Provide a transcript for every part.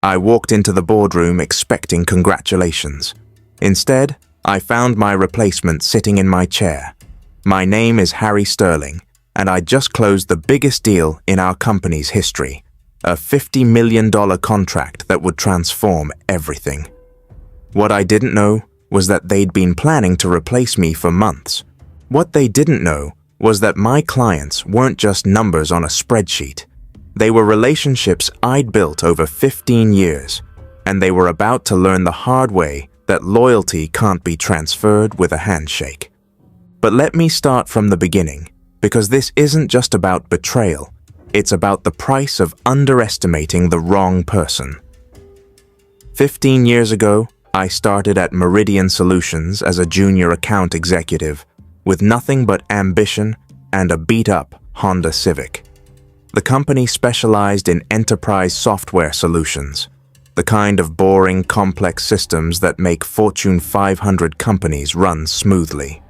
I walked into the boardroom expecting congratulations. Instead, I found my replacement sitting in my chair. My name is Harry Sterling, and I just closed the biggest deal in our company's history, a $50 million contract that would transform everything. What I didn't know was that they'd been planning to replace me for months. What they didn't know was that my clients weren't just numbers on a spreadsheet. They were relationships I'd built over 15 years, and they were about to learn the hard way that loyalty can't be transferred with a handshake. But let me start from the beginning, because this isn't just about betrayal, it's about the price of underestimating the wrong person. 15 years ago, I started at Meridian Solutions as a junior account executive, with nothing but ambition and a beat-up Honda Civic. The company specialized in enterprise software solutions, the kind of boring, complex systems that make Fortune 500 companies run smoothly.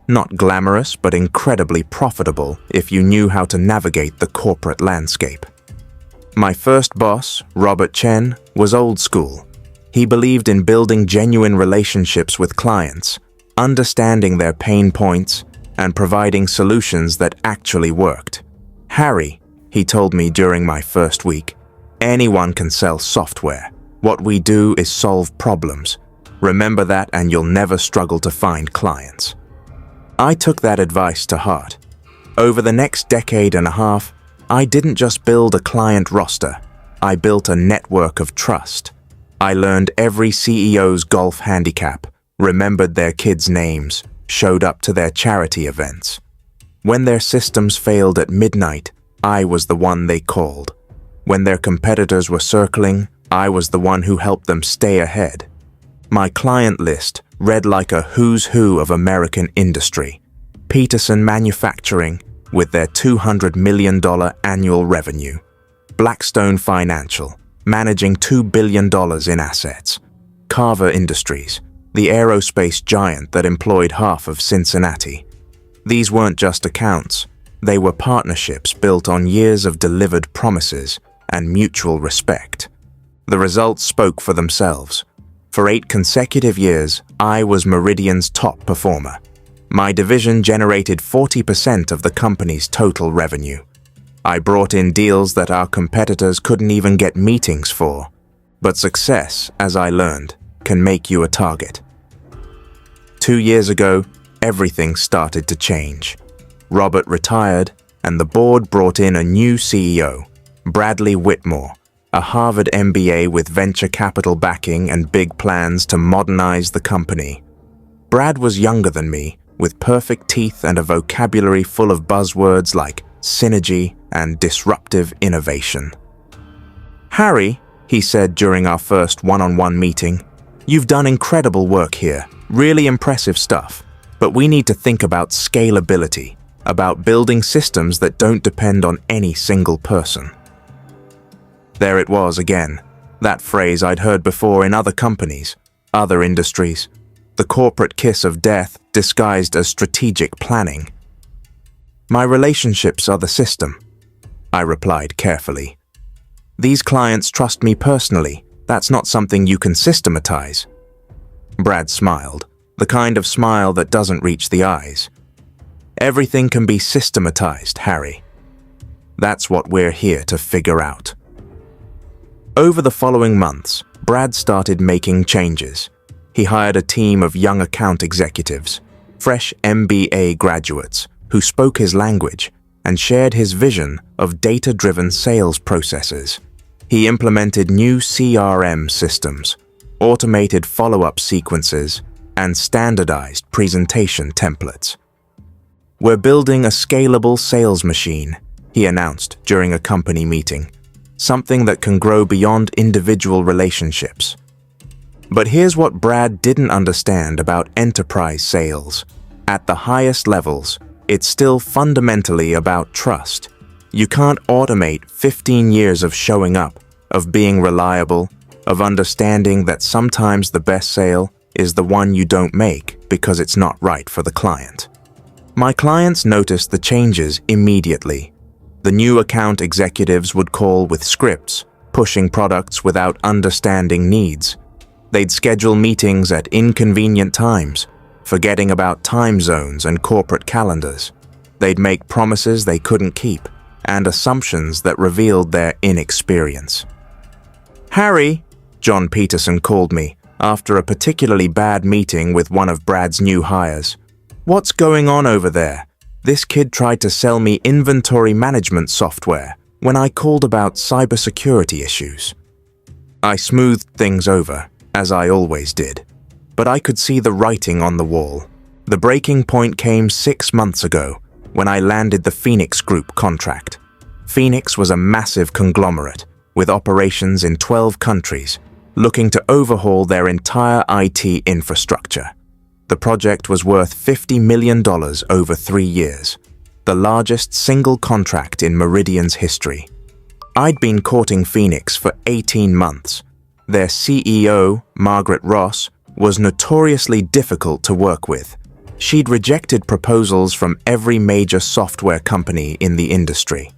Not glamorous, but incredibly profitable if you knew how to navigate the corporate landscape. My first boss, Robert Chen, was old school. He believed in building genuine relationships with clients, understanding their pain points, and providing solutions that actually worked. Harry, he told me during my first week, anyone can sell software. What we do is solve problems. Remember that and you'll never struggle to find clients. I took that advice to heart. Over the next decade and a half, I didn't just build a client roster. I built a network of trust. I learned every CEO's golf handicap, remembered their kids' names, showed up to their charity events. When their systems failed at midnight, I was the one they called. When their competitors were circling, I was the one who helped them stay ahead. My client list read like a who's who of American industry. Peterson Manufacturing, with their $200 million annual revenue. Blackstone Financial, managing $2 billion in assets. Carver Industries, the aerospace giant that employed half of Cincinnati. These weren't just accounts. They were partnerships built on years of delivered promises and mutual respect. The results spoke for themselves. For 8 consecutive years, I was Meridian's top performer. My division generated 40% of the company's total revenue. I brought in deals that our competitors couldn't even get meetings for. But success, as I learned, can make you a target. 2 years ago, everything started to change. Robert retired, and the board brought in a new CEO, Bradley Whitmore, a Harvard MBA with venture capital backing and big plans to modernize the company. Brad was younger than me, with perfect teeth and a vocabulary full of buzzwords like synergy and disruptive innovation. "Harry," he said during our first one-on-one meeting, "you've done incredible work here, really impressive stuff, but we need to think about scalability, about building systems that don't depend on any single person." There it was again, that phrase I'd heard before in other companies, other industries, the corporate kiss of death disguised as strategic planning. "My relationships are the system," I replied carefully. "These clients trust me personally. That's not something you can systematize." Brad smiled, the kind of smile that doesn't reach the eyes. "Everything can be systematized, Harry. That's what we're here to figure out." Over the following months, Brad started making changes. He hired a team of young account executives, fresh MBA graduates, who spoke his language and shared his vision of data-driven sales processes. He implemented new CRM systems, automated follow-up sequences, and standardized presentation templates. "We're building a scalable sales machine," he announced during a company meeting, "something that can grow beyond individual relationships." But here's what Brad didn't understand about enterprise sales. At the highest levels, it's still fundamentally about trust. You can't automate 15 years of showing up, of being reliable, of understanding that sometimes the best sale is the one you don't make because it's not right for the client. My clients noticed the changes immediately. The new account executives would call with scripts, pushing products without understanding needs. They'd schedule meetings at inconvenient times, forgetting about time zones and corporate calendars. They'd make promises they couldn't keep, and assumptions that revealed their inexperience. "Harry," John Peterson called me after a particularly bad meeting with one of Brad's new hires. "What's going on over there? This kid tried to sell me inventory management software when I called about cybersecurity issues." I smoothed things over, as I always did, but I could see the writing on the wall. The breaking point came 6 months ago, when I landed the Phoenix Group contract. Phoenix was a massive conglomerate, with operations in 12 countries, looking to overhaul their entire IT infrastructure. The project was worth $50 million over 3 years, the largest single contract in Meridian's history. I'd been courting Phoenix for 18 months. Their CEO, Margaret Ross, was notoriously difficult to work with. She'd rejected proposals from every major software company in the industry.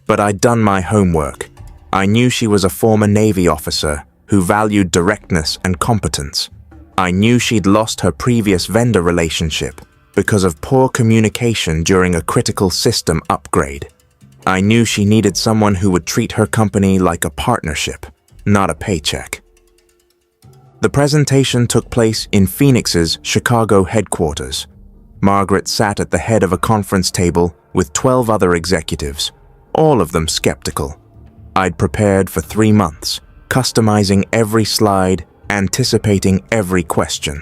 But I'd done my homework. I knew she was a former Navy officer who valued directness and competence. I knew she'd lost her previous vendor relationship because of poor communication during a critical system upgrade. I knew she needed someone who would treat her company like a partnership, not a paycheck. The presentation took place in Phoenix's Chicago headquarters. Margaret sat at the head of a conference table with 12 other executives, all of them skeptical. I'd prepared for 3 months, customizing every slide, anticipating every question.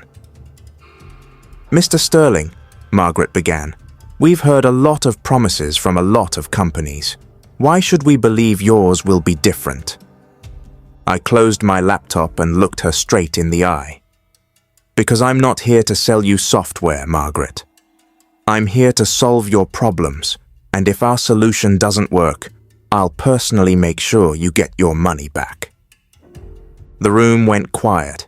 "Mr. Sterling," Margaret began, "we've heard a lot of promises from a lot of companies. Why should we believe yours will be different?" I closed my laptop and looked her straight in the eye. "Because I'm not here to sell you software, Margaret. I'm here to solve your problems, and if our solution doesn't work, I'll personally make sure you get your money back." The room went quiet.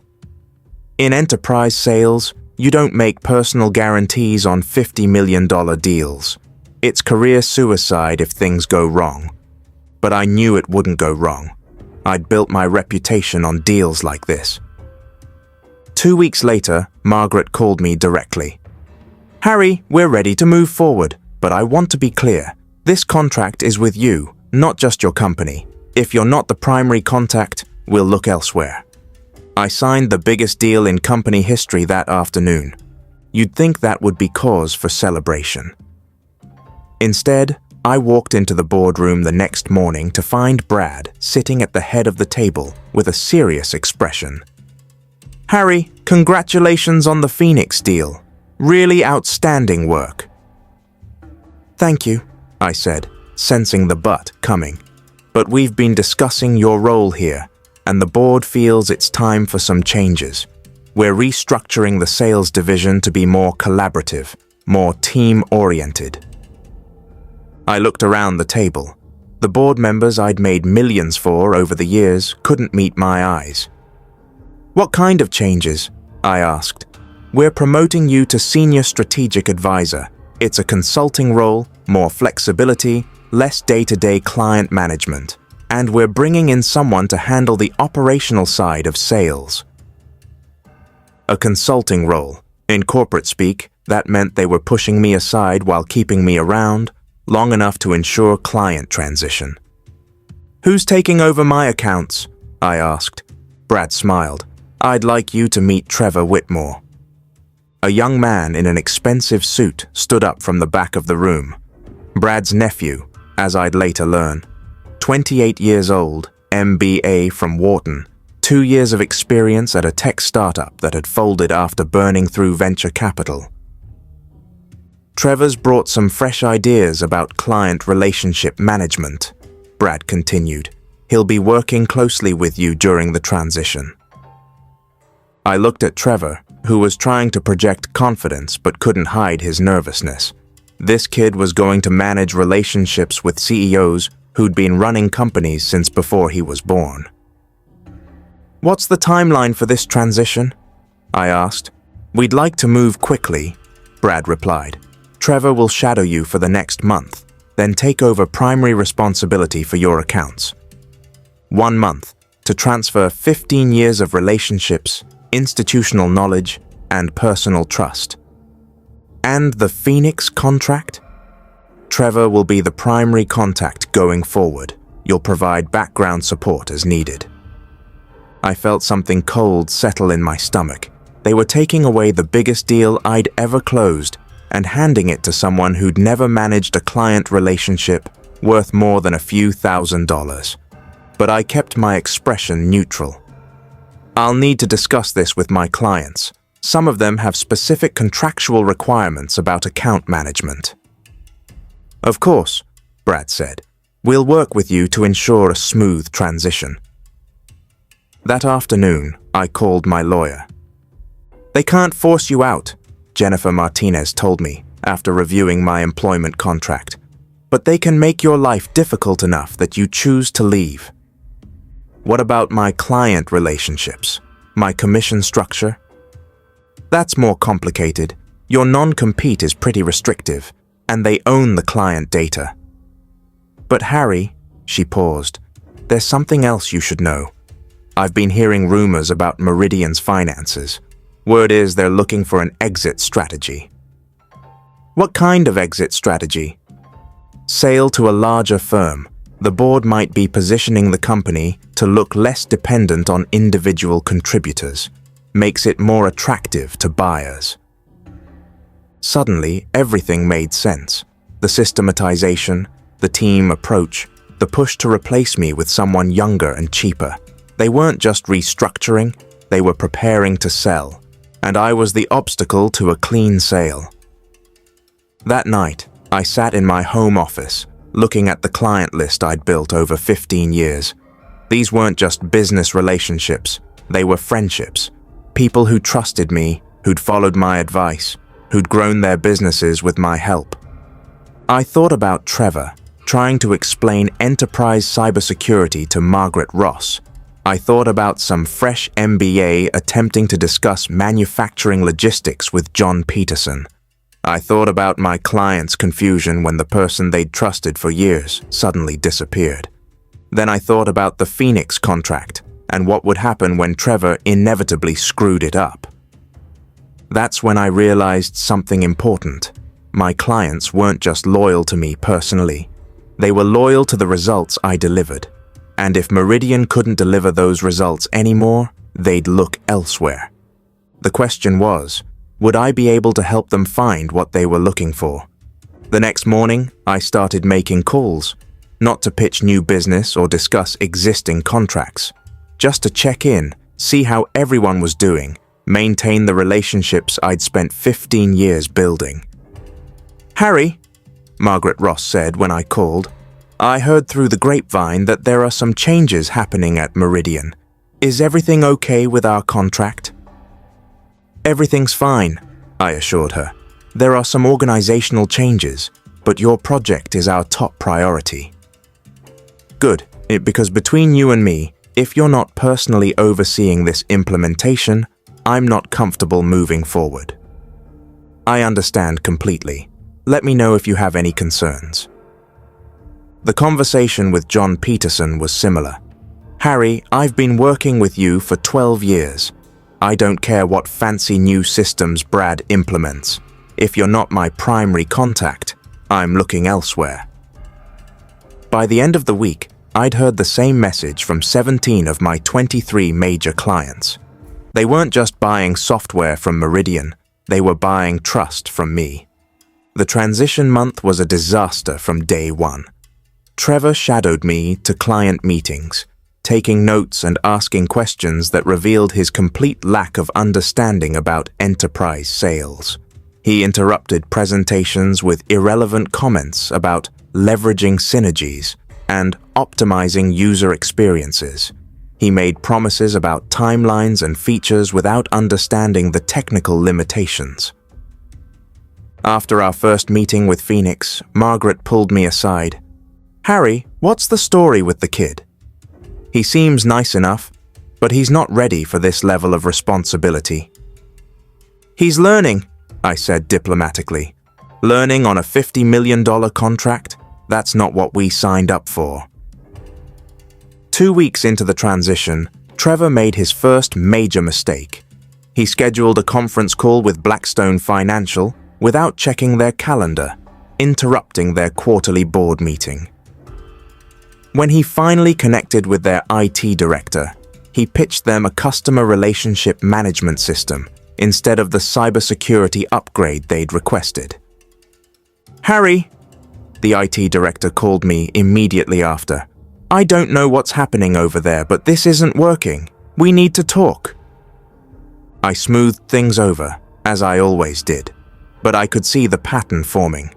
In enterprise sales, you don't make personal guarantees on $50 million deals. It's career suicide if things go wrong. But I knew it wouldn't go wrong. I'd built my reputation on deals like this. 2 weeks later, Margaret called me directly. "Harry, we're ready to move forward, but I want to be clear. This contract is with you, not just your company. If you're not the primary contact, we'll look elsewhere." I signed the biggest deal in company history that afternoon. You'd think that would be cause for celebration. Instead, I walked into the boardroom the next morning to find Brad sitting at the head of the table with a serious expression. "Harry, congratulations on the Phoenix deal. Really outstanding work." "Thank you," I said, sensing the but coming. "But we've been discussing your role here, and the board feels it's time for some changes. We're restructuring the sales division to be more collaborative, more team-oriented." I looked around the table. The board members I'd made millions for over the years couldn't meet my eyes. "What kind of changes?" I asked. "We're promoting you to Senior Strategic Advisor. It's a consulting role, more flexibility, less day-to-day client management. And we're bringing in someone to handle the operational side of sales." A consulting role. In corporate speak, that meant they were pushing me aside while keeping me around, long enough to ensure client transition. "Who's taking over my accounts?" I asked. Brad smiled. "I'd like you to meet Trevor Whitmore." A young man in an expensive suit stood up from the back of the room. Brad's nephew, as I'd later learn. 28 years old, MBA from Wharton, 2 years of experience at a tech startup that had folded after burning through venture capital. "Trevor's brought some fresh ideas about client relationship management," Brad continued. "He'll be working closely with you during the transition." I looked at Trevor, who was trying to project confidence but couldn't hide his nervousness. This kid was going to manage relationships with CEOs who'd been running companies since before he was born. "What's the timeline for this transition?" I asked. "We'd like to move quickly," Brad replied. "Trevor will shadow you for the next month, then take over primary responsibility for your accounts." 1 month, to transfer 15 years of relationships, institutional knowledge, and personal trust. And the Phoenix contract? Trevor will be the primary contact going forward. You'll provide background support as needed. I felt something cold settle in my stomach. They were taking away the biggest deal I'd ever closed and handing it to someone who'd never managed a client relationship worth more than a few $1,000s. But I kept my expression neutral. I'll need to discuss this with my clients. Some of them have specific contractual requirements about account management. Of course, Brad said. We'll work with you to ensure a smooth transition. That afternoon, I called my lawyer. They can't force you out, Jennifer Martinez told me after reviewing my employment contract. But they can make your life difficult enough that you choose to leave. What about my client relationships? My commission structure? That's more complicated. Your non-compete is pretty restrictive, and they own the client data. But Harry, she paused, there's something else you should know. I've been hearing rumors about Meridian's finances. Word is they're looking for an exit strategy. What kind of exit strategy? Sale to a larger firm. The board might be positioning the company to look less dependent on individual contributors, makes it more attractive to buyers. Suddenly, everything made sense. The systematization, the team approach, the push to replace me with someone younger and cheaper. They weren't just restructuring, they were preparing to sell, and I was the obstacle to a clean sale. That night, I sat in my home office, looking at the client list I'd built over 15 years. These weren't just business relationships, they were friendships. People who trusted me, who'd followed my advice, who'd grown their businesses with my help. I thought about Trevor, trying to explain enterprise cybersecurity to Margaret Ross. I thought about some fresh MBA attempting to discuss manufacturing logistics with John Peterson. I thought about my client's confusion when the person they'd trusted for years suddenly disappeared. Then I thought about the Phoenix contract and what would happen when Trevor inevitably screwed it up. That's when I realized something important. My clients weren't just loyal to me personally. They were loyal to the results I delivered. And if Meridian couldn't deliver those results anymore, they'd look elsewhere. The question was, would I be able to help them find what they were looking for? The next morning, I started making calls, not to pitch new business or discuss existing contracts, just to check in, see how everyone was doing, maintain the relationships I'd spent 15 years building. Harry, Margaret Ross said when I called, I heard through the grapevine that there are some changes happening at Meridian. Is everything okay with our contract? Everything's fine, I assured her. There are some organizational changes, but your project is our top priority. Good, because between you and me, if you're not personally overseeing this implementation, I'm not comfortable moving forward. I understand completely. Let me know if you have any concerns. The conversation with John Peterson was similar. Harry, I've been working with you for 12 years. I don't care what fancy new systems Brad implements. If you're not my primary contact, I'm looking elsewhere. By the end of the week, I'd heard the same message from 17 of my 23 major clients. They weren't just buying software from Meridian, they were buying trust from me. The transition month was a disaster from day one. Trevor shadowed me to client meetings, taking notes and asking questions that revealed his complete lack of understanding about enterprise sales. He interrupted presentations with irrelevant comments about leveraging synergies and optimizing user experiences. He made promises about timelines and features without understanding the technical limitations. After our first meeting with Phoenix, Margaret pulled me aside. Harry, what's the story with the kid? He seems nice enough, but he's not ready for this level of responsibility. He's learning, I said diplomatically. Learning on a $50 million contract? That's not what we signed up for. 2 weeks into the transition, Trevor made his first major mistake. He scheduled a conference call with Blackstone Financial without checking their calendar, interrupting their quarterly board meeting. When he finally connected with their IT director, he pitched them a customer relationship management system instead of the cybersecurity upgrade they'd requested. "Harry," the IT director called me immediately after. "I don't know what's happening over there, but this isn't working. We need to talk." I smoothed things over, as I always did, but I could see the pattern forming.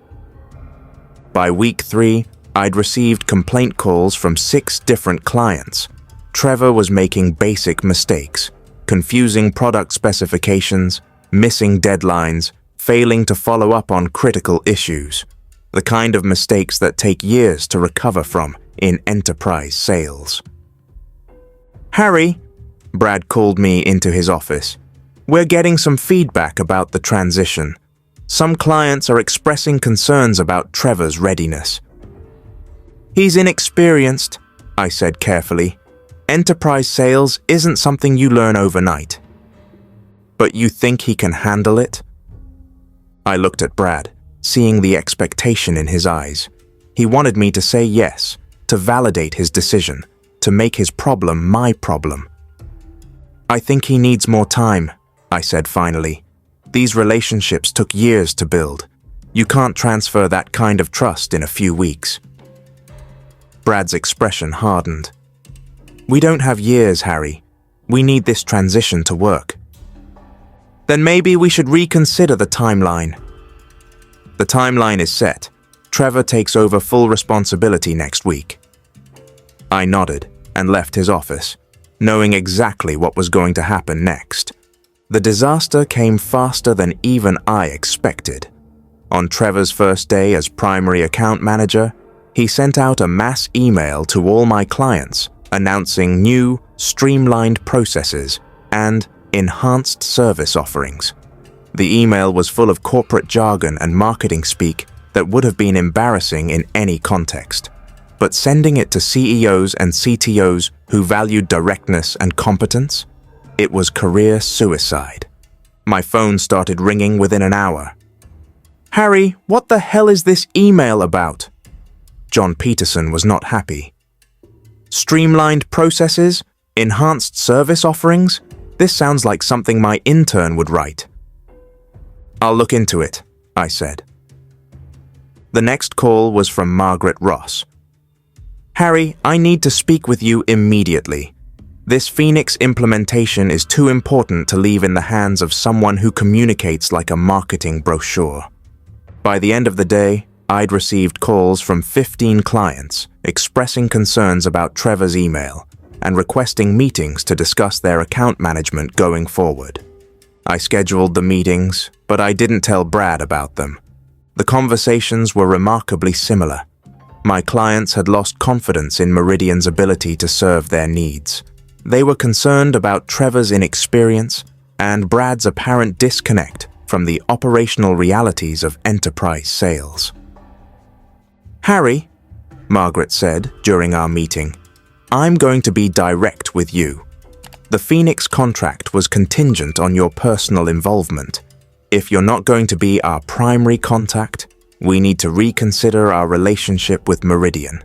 By week 3, I'd received complaint calls from 6 different clients. Trevor was making basic mistakes, confusing product specifications, missing deadlines, failing to follow up on critical issues, the kind of mistakes that take years to recover from in enterprise sales. "Harry," Brad called me into his office, "we're getting some feedback about the transition. Some clients are expressing concerns about Trevor's readiness." "He's inexperienced," I said carefully. "Enterprise sales isn't something you learn overnight." "But you think he can handle it?" I looked at Brad, seeing the expectation in his eyes. He wanted me to say yes, to validate his decision, to make his problem my problem. "I think he needs more time," I said finally. "These relationships took years to build. You can't transfer that kind of trust in a few weeks." Brad's expression hardened. "We don't have years, Harry. We need this transition to work." "Then maybe we should reconsider the timeline." "The timeline is set. Trevor takes over full responsibility next week." I nodded and left his office, knowing exactly what was going to happen next. The disaster came faster than even I expected. On Trevor's first day as primary account manager, he sent out a mass email to all my clients announcing new, streamlined processes and enhanced service offerings. The email was full of corporate jargon and marketing speak that would have been embarrassing in any context. But sending it to CEOs and CTOs who valued directness and competence, it was career suicide. My phone started ringing within an hour. "Harry, what the hell is this email about?" John Peterson was not happy. "Streamlined processes? Enhanced service offerings? This sounds like something my intern would write." "I'll look into it," I said. The next call was from Margaret Ross. "Harry, I need to speak with you immediately. This Phoenix implementation is too important to leave in the hands of someone who communicates like a marketing brochure." By the end of the day, I'd received calls from 15 clients expressing concerns about Trevor's email and requesting meetings to discuss their account management going forward. I scheduled the meetings, but I didn't tell Brad about them. The conversations were remarkably similar. My clients had lost confidence in Meridian's ability to serve their needs. They were concerned about Trevor's inexperience and Brad's apparent disconnect from the operational realities of enterprise sales. "Harry," Margaret said during our meeting, "I'm going to be direct with you. The Phoenix contract was contingent on your personal involvement. If you're not going to be our primary contact, we need to reconsider our relationship with Meridian."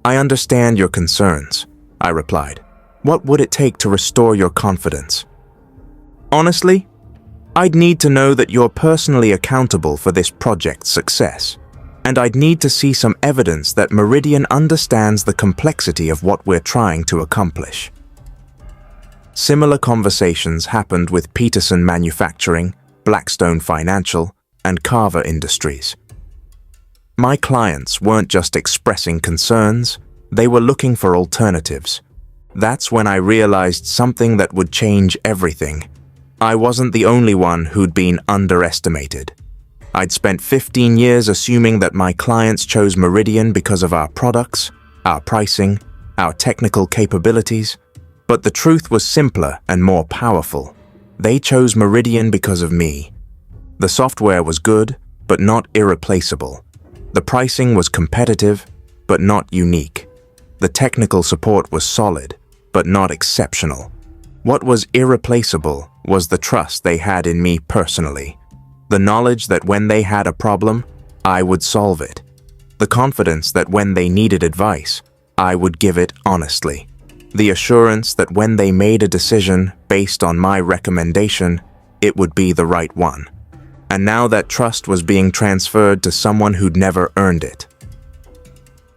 "I understand your concerns," I replied. "What would it take to restore your confidence?" "Honestly, I'd need to know that you're personally accountable for this project's success, and I'd need to see some evidence that Meridian understands the complexity of what we're trying to accomplish." Similar conversations happened with Peterson Manufacturing, Blackstone Financial, and Carver Industries. My clients weren't just expressing concerns, they were looking for alternatives. That's when I realized something that would change everything. I wasn't the only one who'd been underestimated. I'd spent 15 years assuming that my clients chose Meridian because of our products, our pricing, our technical capabilities, but the truth was simpler and more powerful. They chose Meridian because of me. The software was good, but not irreplaceable. The pricing was competitive, but not unique. The technical support was solid, but not exceptional. What was irreplaceable was the trust they had in me personally. The knowledge that when they had a problem, I would solve it. The confidence that when they needed advice, I would give it honestly. The assurance that when they made a decision based on my recommendation, it would be the right one. And now that trust was being transferred to someone who'd never earned it.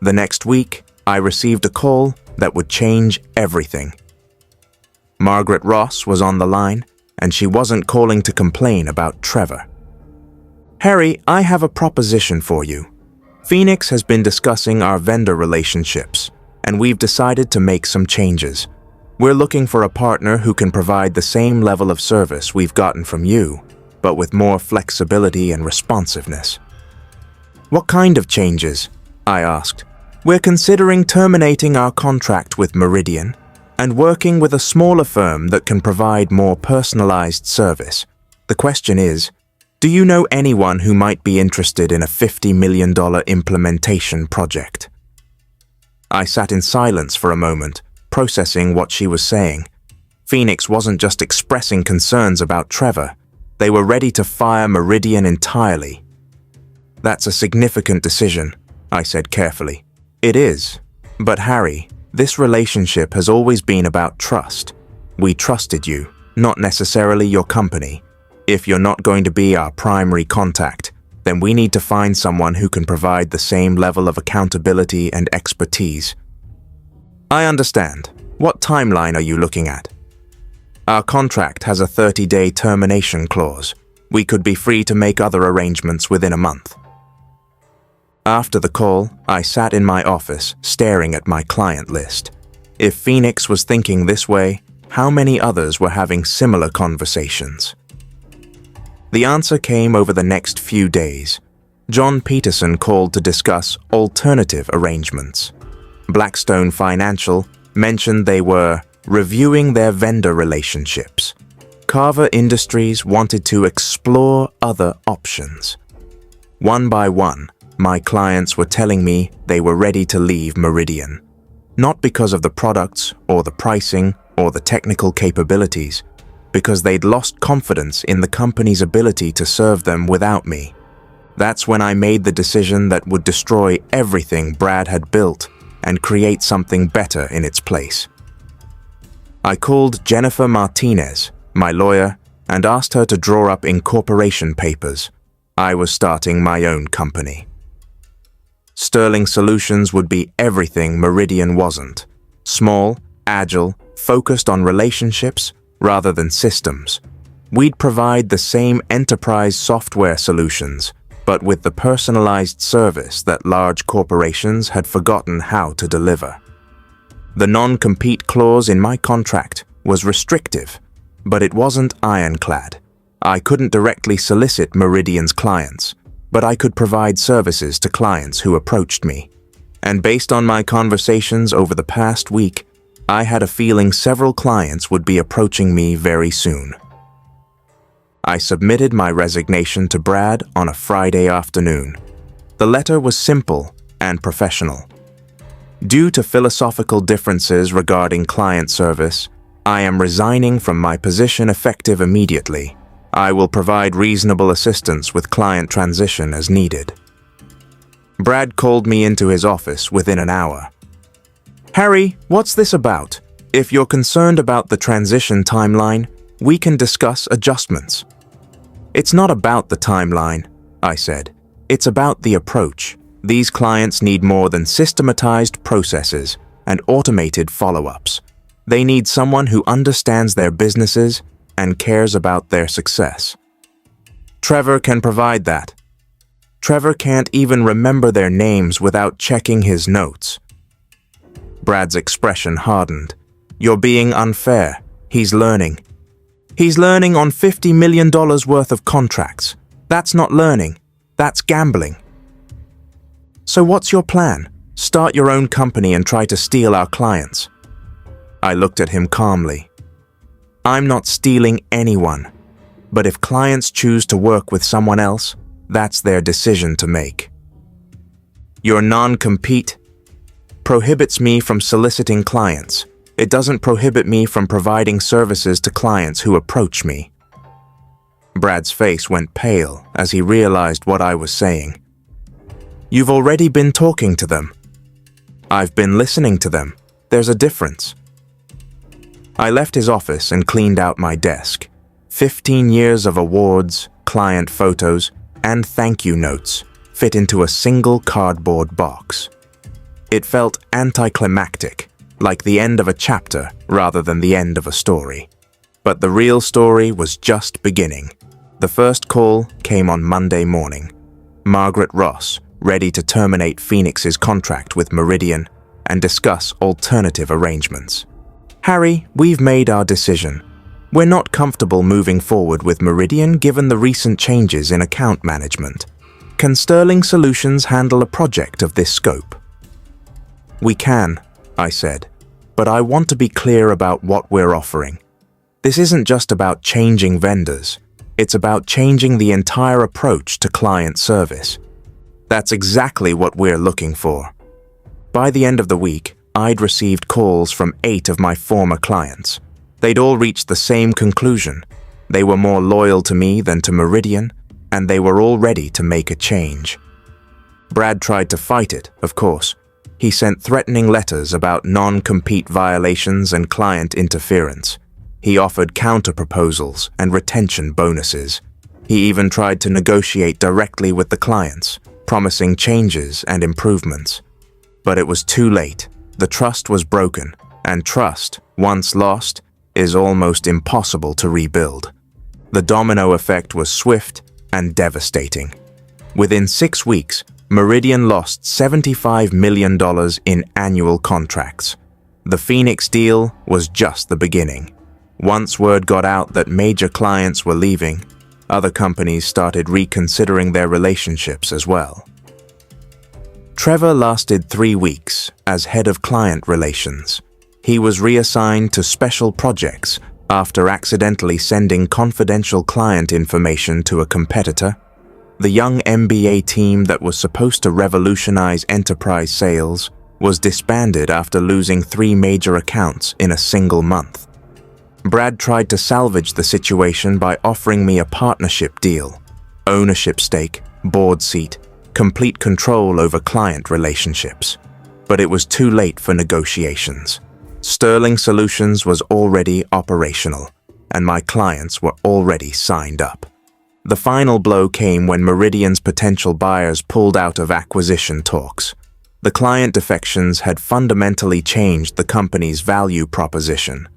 The next week, I received a call that would change everything. Margaret Ross was on the line, and she wasn't calling to complain about Trevor. "Harry, I have a proposition for you. Phoenix has been discussing our vendor relationships, and we've decided to make some changes. We're looking for a partner who can provide the same level of service we've gotten from you, but with more flexibility and responsiveness." "What kind of changes?" I asked. "We're considering terminating our contract with Meridian and working with a smaller firm that can provide more personalized service. The question is, do you know anyone who might be interested in a $50 million implementation project?" I sat in silence for a moment, processing what she was saying. Phoenix wasn't just expressing concerns about Trevor. They were ready to fire Meridian entirely. "That's a significant decision," I said carefully. "It is. But Harry, this relationship has always been about trust. We trusted you, not necessarily your company. If you're not going to be our primary contact, then we need to find someone who can provide the same level of accountability and expertise." "I understand. What timeline are you looking at?" "Our contract has a 30-day termination clause. We could be free to make other arrangements within a month." After the call, I sat in my office, staring at my client list. If Phoenix was thinking this way, how many others were having similar conversations? The answer came over the next few days. John Peterson called to discuss alternative arrangements. Blackstone Financial mentioned they were reviewing their vendor relationships. Carver Industries wanted to explore other options. One by one, my clients were telling me they were ready to leave Meridian. Not because of the products or the pricing or the technical capabilities, because they'd lost confidence in the company's ability to serve them without me. That's when I made the decision that would destroy everything Brad had built and create something better in its place. I called Jennifer Martinez, my lawyer, and asked her to draw up incorporation papers. I was starting my own company. Sterling Solutions would be everything Meridian wasn't. Small, agile, focused on relationships rather than systems. We'd provide the same enterprise software solutions, but with the personalized service that large corporations had forgotten how to deliver. The non-compete clause in my contract was restrictive, but it wasn't ironclad. I couldn't directly solicit Meridian's clients, but I could provide services to clients who approached me. And based on my conversations over the past week, I had a feeling several clients would be approaching me very soon. I submitted my resignation to Brad on a Friday afternoon. The letter was simple and professional. Due to philosophical differences regarding client service, I am resigning from my position effective immediately. I will provide reasonable assistance with client transition as needed. Brad called me into his office within an hour. "Harry, what's this about? If you're concerned about the transition timeline, we can discuss adjustments." "It's not about the timeline," I said. "It's about the approach. These clients need more than systematized processes and automated follow-ups. They need someone who understands their businesses and cares about their success. Trevor can provide that. Trevor can't even remember their names without checking his notes." Brad's expression hardened. "You're being unfair. He's learning. He's learning on $50 million worth of contracts. That's not learning. That's gambling." "So what's your plan? Start your own company and try to steal our clients?" I looked at him calmly. "I'm not stealing anyone. But if clients choose to work with someone else, that's their decision to make." "Your non-compete?" prohibits me from soliciting clients. It doesn't prohibit me from providing services to clients who approach me." Brad's face went pale as he realized what I was saying. "You've already been talking to them." "I've been listening to them. There's a difference." I left his office and cleaned out my desk. 15 years of awards, client photos, and thank you notes fit into a single cardboard box. It felt anticlimactic, like the end of a chapter rather than the end of a story. But the real story was just beginning. The first call came on Monday morning. Margaret Ross, ready to terminate Phoenix's contract with Meridian and discuss alternative arrangements. "Harry, we've made our decision. We're not comfortable moving forward with Meridian given the recent changes in account management. Can Sterling Solutions handle a project of this scope?" "We can," I said, "but I want to be clear about what we're offering. This isn't just about changing vendors. It's about changing the entire approach to client service. That's exactly what we're looking for." By the end of the week, I'd received calls from 8 of my former clients. They'd all reached the same conclusion. They were more loyal to me than to Meridian, and they were all ready to make a change. Brad tried to fight it, of course. He sent threatening letters about non-compete violations and client interference. He offered counter-proposals and retention bonuses. He even tried to negotiate directly with the clients, promising changes and improvements. But it was too late. The trust was broken, and trust, once lost, is almost impossible to rebuild. The domino effect was swift and devastating. Within 6 weeks, Meridian lost $75 million in annual contracts. The Phoenix deal was just the beginning. Once word got out that major clients were leaving, other companies started reconsidering their relationships as well. Trevor lasted 3 weeks as head of client relations. He was reassigned to special projects after accidentally sending confidential client information to a competitor. The young MBA team that was supposed to revolutionize enterprise sales was disbanded after losing 3 major accounts in a single month. Brad tried to salvage the situation by offering me a partnership deal, ownership stake, board seat, complete control over client relationships. But it was too late for negotiations. Sterling Solutions was already operational, and my clients were already signed up. The final blow came when Meridian's potential buyers pulled out of acquisition talks. The client defections had fundamentally changed the company's value proposition.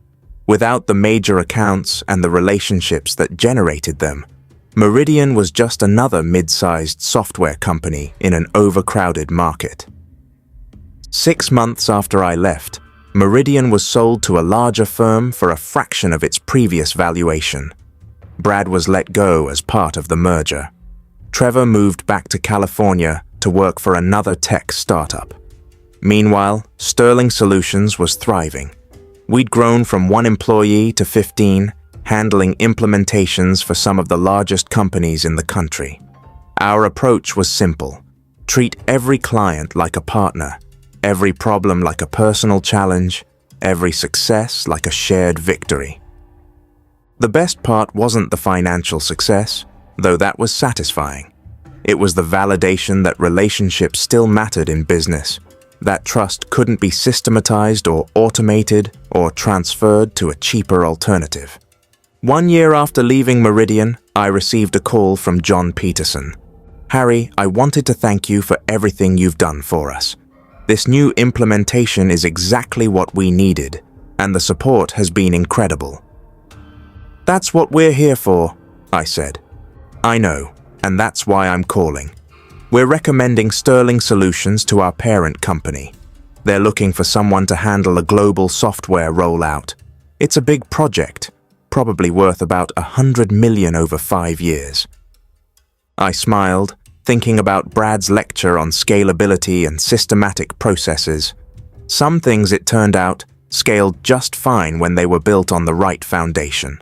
Without the major accounts and the relationships that generated them, Meridian was just another mid-sized software company in an overcrowded market. 6 months after I left, Meridian was sold to a larger firm for a fraction of its previous valuation. Brad was let go as part of the merger. Trevor moved back to California to work for another tech startup. Meanwhile, Sterling Solutions was thriving. We'd grown from 1 employee to 15, handling implementations for some of the largest companies in the country. Our approach was simple: treat every client like a partner, every problem like a personal challenge, every success like a shared victory. The best part wasn't the financial success, though that was satisfying. It was the validation that relationships still mattered in business, that trust couldn't be systematized or automated or transferred to a cheaper alternative. 1 year after leaving Meridian, I received a call from John Peterson. "Harry, I wanted to thank you for everything you've done for us. This new implementation is exactly what we needed, and the support has been incredible." "That's what we're here for," I said. "I know, and that's why I'm calling. We're recommending Sterling Solutions to our parent company. They're looking for someone to handle a global software rollout. It's a big project, probably worth about $100 million over 5 years. I smiled, thinking about Brad's lecture on scalability and systematic processes. Some things, it turned out, scaled just fine when they were built on the right foundation.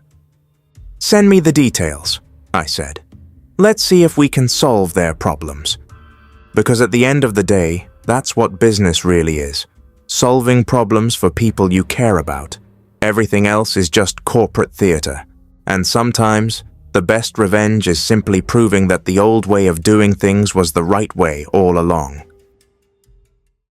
"Send me the details," I said. "Let's see if we can solve their problems." Because at the end of the day, that's what business really is. solving problems for people you care about. Everything else is just corporate theater. And sometimes, the best revenge is simply proving that the old way of doing things was the right way all along.